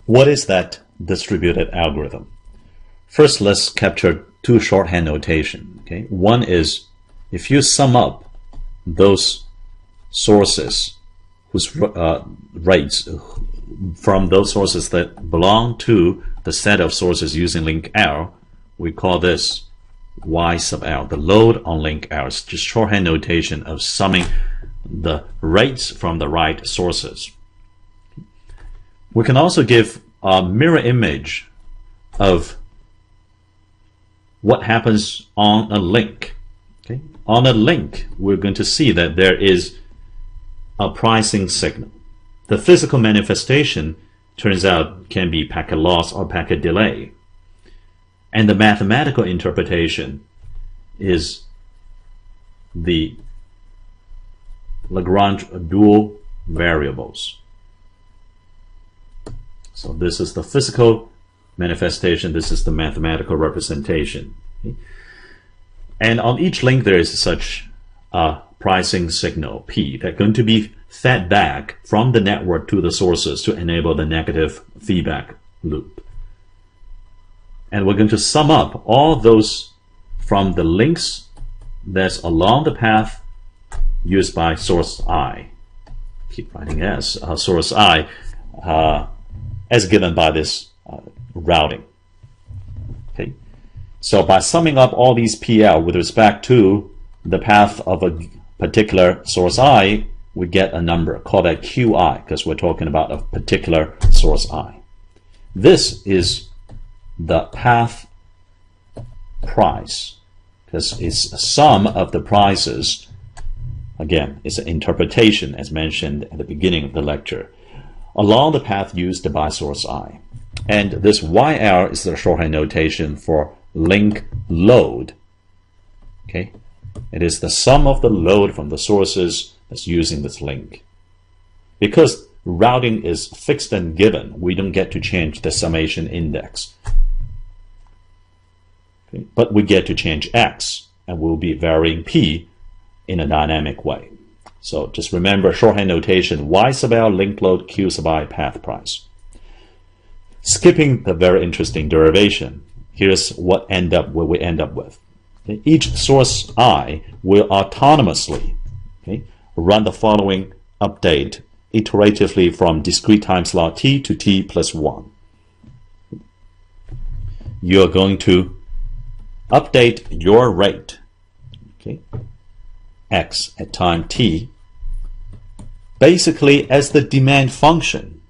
What is that distributed algorithm? First, let's capture two shorthand notation. Okay, one is if you sum up those sources whose rates from those sources that belong to the set of sources using link L, we call this Y sub L. The load on link L is just shorthand notation of summing the rates from the right sources. We can also give a mirror image of what happens on a link. Okay? On a link, we're going to see that there is a pricing signal. The physical manifestation turns out can be packet loss or packet delay. And the mathematical interpretation is the Lagrange dual variables. So this is the physical manifestation, this is the mathematical representation. Okay? And on each link there is such a pricing signal P that's going to be fed back from the network to the sources to enable the negative feedback loop. And we're going to sum up all those from the links that's along the path used by source I. Keep writing S, source I, as given by this routing. Okay. So by summing up all these PL with respect to the path of a particular source I, we get a number, call that QI, because we're talking about a particular source I. This is the path price, because it's a sum of the prices. Again, it's an interpretation, as mentioned at the beginning of the lecture, along the path used by source I. And this YL is the shorthand notation for link load. Okay, it is the sum of the load from the sources that's using this link. Because routing is fixed and given, we don't get to change the summation index. Okay, but we get to change X, and we'll be varying P in a dynamic way. So just remember shorthand notation Y sub L link load Q sub I path price. Skipping the very interesting derivation, here's what we end up with. Okay? Each source I will autonomously run the following update iteratively from discrete time slot t to t plus 1. You're going to update your rate, x at time t, basically as the demand function,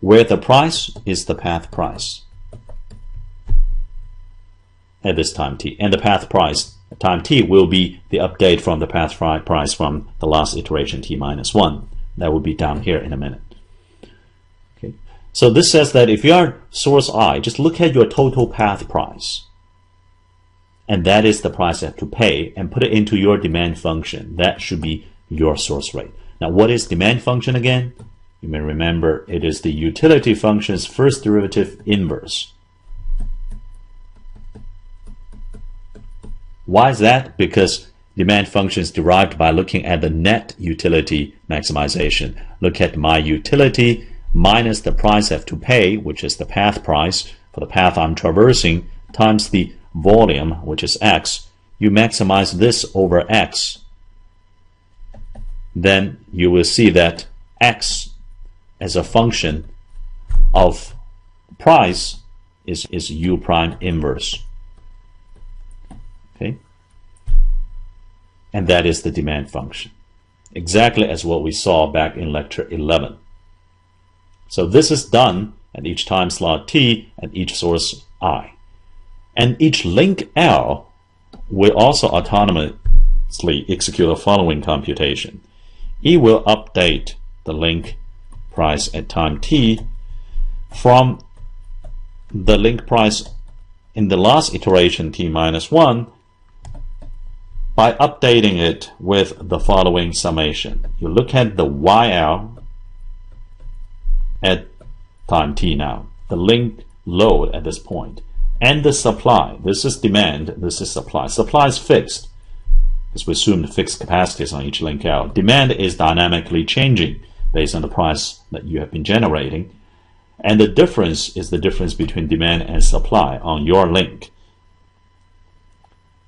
where the price is the path price at this time t, and the path price at time t will be the update from the path price from the last iteration t minus 1. That will be down here in a minute. Okay. So this says that if you are source I, just look at your total path price, and that is the price you have to pay, and put it into your demand function. That should be your source rate. Now, what is demand function again? You may remember it is the utility function's first derivative inverse. Why is that? Because demand function is derived by looking at the net utility maximization. Look at my utility minus the price I have to pay, which is the path price for the path I'm traversing, times the volume, which is x. You maximize this over x, then you will see that x as a function of price is u prime inverse. Okay, and that is the demand function, exactly as what we saw back in lecture 11. So this is done at each time slot t at each source I. And each link L will also autonomously execute the following computation. E will update the link price at time t from the link price in the last iteration t minus 1 by updating it with the following summation. You look at the YL at time t now, the link load at this point, and the supply. This is demand, this is supply. Supply is fixed, because we assumed fixed capacities on each link L. Demand is dynamically changing based on the price that you have been generating. And the difference is the difference between demand and supply on your link.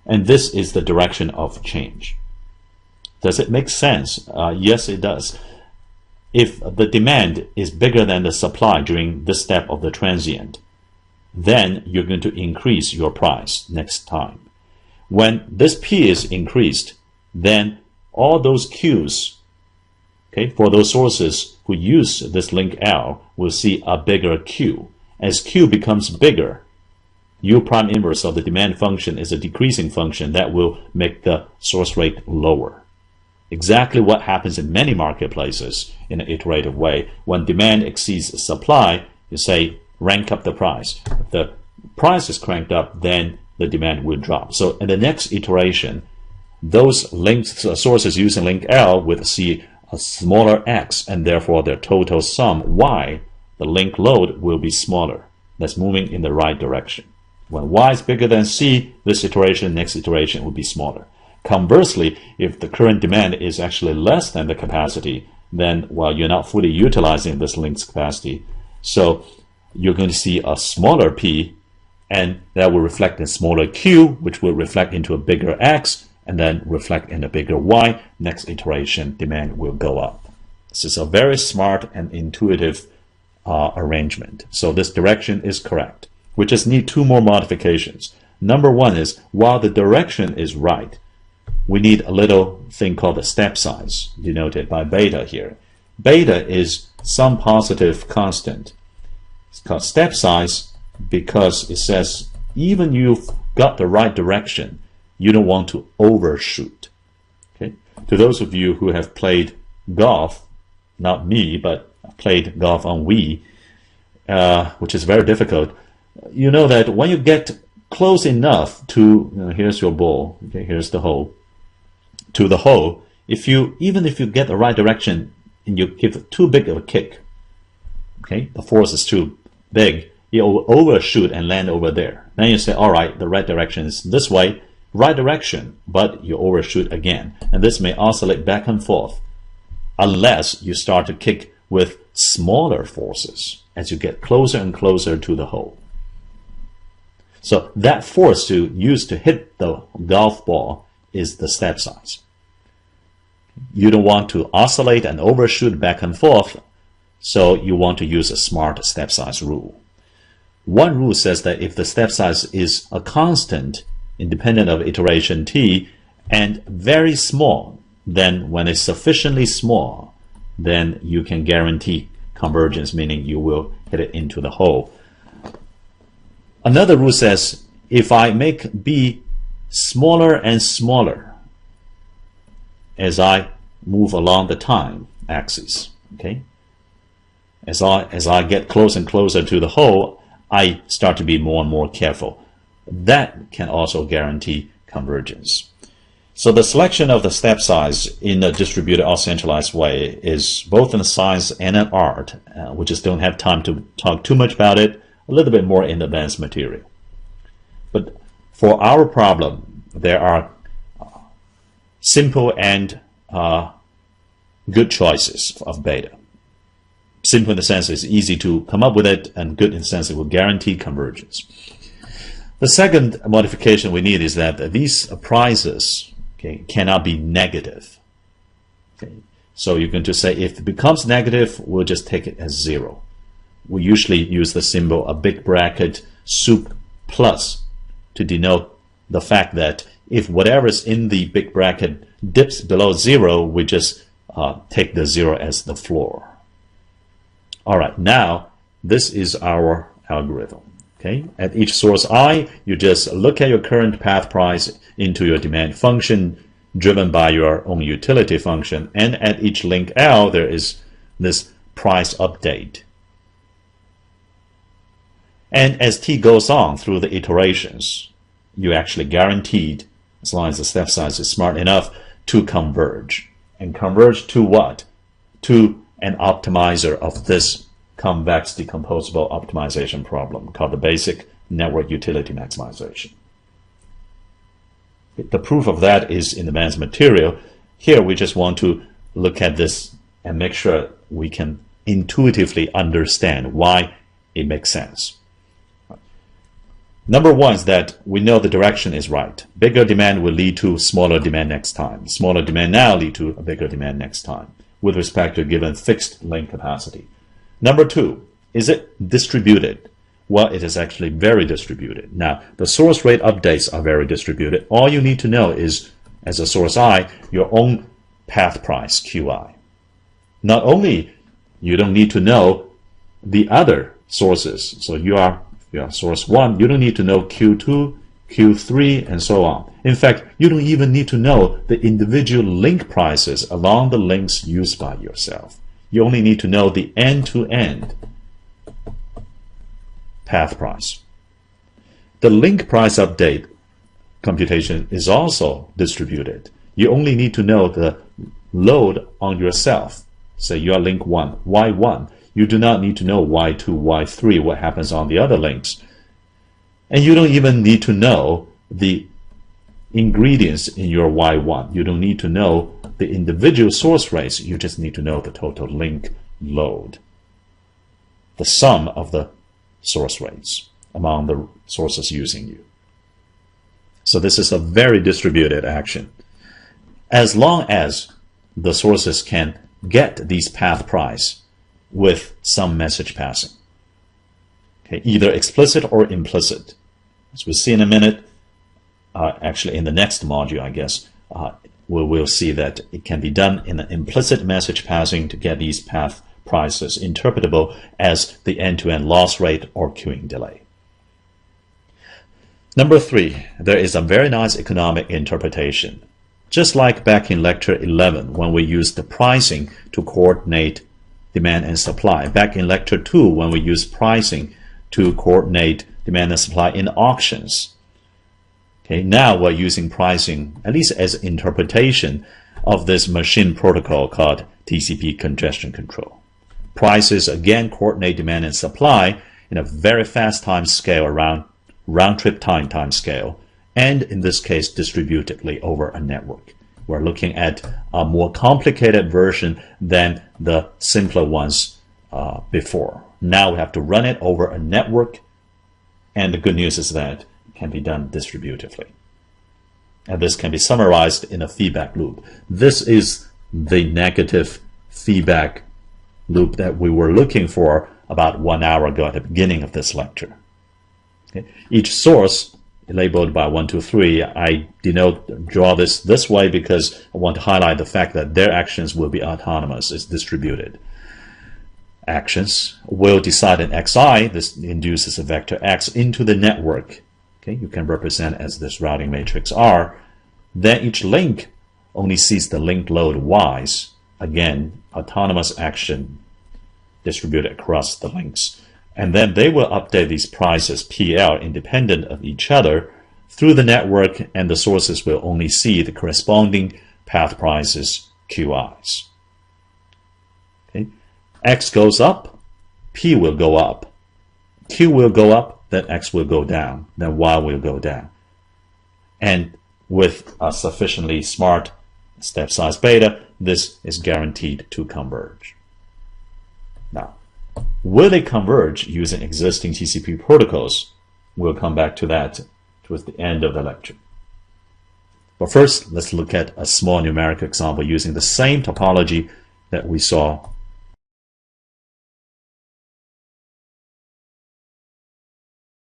And this is the direction of change. Does it make sense? Yes, it does. If the demand is bigger than the supply during this step of the transient, then you're going to increase your price next time. When this P is increased, then all those Qs, okay, for those sources who use this link L will see a bigger Q. As Q becomes bigger, U prime inverse of the demand function is a decreasing function that will make the source rate lower. Exactly what happens in many marketplaces in an iterative way. When demand exceeds supply, you say rank up the price. If the price is cranked up, then the demand will drop. So in the next iteration, those sources using link L will see a smaller x, and therefore their total sum y, the link load, will be smaller. That's moving in the right direction. When y is bigger than c, this iteration, next iteration will be smaller. Conversely, if the current demand is actually less than the capacity, then, well, you're not fully utilizing this link's capacity. So you're going to see a smaller P, and that will reflect in smaller Q, which will reflect into a bigger X, and then reflect in a bigger Y. Next iteration, demand will go up. This is a very smart and intuitive arrangement. So this direction is correct. We just need two more modifications. Number one is, while the direction is right, we need a little thing called the step size, denoted by beta here. Beta is some positive constant. It's called step size because it says even you've got the right direction, you don't want to overshoot. Okay? To those of you who have played golf, not me, but played golf on Wii, which is very difficult, you know that when you get close enough to, here's your ball, okay, here's the hole, to the hole, even if you get the right direction and you give too big of a kick, okay, the force is too big, you will overshoot and land over there. Then you say, all right, the right direction is this way, right direction, but you overshoot again. And this may oscillate back and forth unless you start to kick with smaller forces as you get closer and closer to the hole. So that force to use to hit the golf ball is the step size. You don't want to oscillate and overshoot back and forth, so you want to use a smart step size rule. One rule says that if the step size is a constant, independent of iteration t, and very small, then when it's sufficiently small, then you can guarantee convergence, meaning you will hit it into the hole. Another rule says if I make B smaller and smaller as I move along the time axis, okay, as I get closer and closer to the hole, I start to be more and more careful. That can also guarantee convergence. So the selection of the step size in a distributed or centralized way is both a science and an art. We just don't have time to talk too much about it. A little bit more in advanced material. But for our problem, there are simple and good choices of beta. Simple in the sense it's easy to come up with it, and good in the sense it will guarantee convergence. The second modification we need is that these prices, okay, cannot be negative. Okay. So you're going to say if it becomes negative, we'll just take it as 0. We usually use the symbol a big bracket soup plus to denote the fact that if whatever is in the big bracket dips below 0, we just take the 0 as the floor. All right, now this is our algorithm. Okay, at each source I, you just look at your current path price into your demand function driven by your own utility function, and at each link L there is this price update. And as t goes on through the iterations, you actually guaranteed, as long as the step size is smart enough, to converge. And converge to what? To an optimizer of this convex decomposable optimization problem called the basic network utility maximization. The proof of that is in advanced material. Here we just want to look at this and make sure we can intuitively understand why it makes sense. Number one is that we know the direction is right. Bigger demand will lead to smaller demand next time. Smaller demand now lead to a bigger demand next time with respect to a given fixed link capacity. Number two, is it distributed? Well, it is actually very distributed. Now, the source rate updates are very distributed. All you need to know is, as a source I, your own path price, Qi. Not only you don't need to know the other sources. So you are source 1, you don't need to know Q2, Q3, and so on. In fact, you don't even need to know the individual link prices along the links used by yourself. You only need to know the end-to-end path price. The link price update computation is also distributed. You only need to know the load on yourself. Say you are link 1, Y1. You do not need to know Y2, Y3, what happens on the other links. And you don't even need to know the ingredients in your Y1. You don't need to know the individual source rates. You just need to know the total link load, the sum of the source rates among the sources using you. So this is a very distributed action. As long as the sources can get these path price with some message passing, okay, either explicit or implicit. As we'll see in a minute, actually in the next module, I guess, we'll see that it can be done in an implicit message passing to get these path prices interpretable as the end-to-end loss rate or queuing delay. Number 3, there is a very nice economic interpretation. Just like back in lecture 11 when we used the pricing to coordinate demand and supply. Back in lecture 2 when we used pricing to coordinate demand and supply in auctions. Okay, now we're using pricing, at least as interpretation of this machine protocol called TCP congestion control. Prices again coordinate demand and supply in a very fast time scale around round-trip time scale, and in this case distributedly over a network. We're looking at a more complicated version than the simpler ones before. Now we have to run it over a network, and the good news is that it can be done distributively. And this can be summarized in a feedback loop. This is the negative feedback loop that we were looking for about 1 hour ago at the beginning of this lecture. Okay. Each source labeled by 1, 2, 3, I draw this way because I want to highlight the fact that their actions will be autonomous. It's distributed. Actions will decide an xi. This induces a vector x into the network. Okay, you can represent as this routing matrix R. Then each link only sees the link load y's. Again, autonomous action distributed across the links. And then they will update these prices PL independent of each other through the network, and the sources will only see the corresponding path prices QIs. Okay. X goes up, P will go up. Q will go up, then X will go down, then Y will go down. And with a sufficiently smart step size beta, this is guaranteed to converge. Now, will they converge using existing TCP protocols? We'll come back to that towards the end of the lecture. But first, let's look at a small numeric example using the same topology that we saw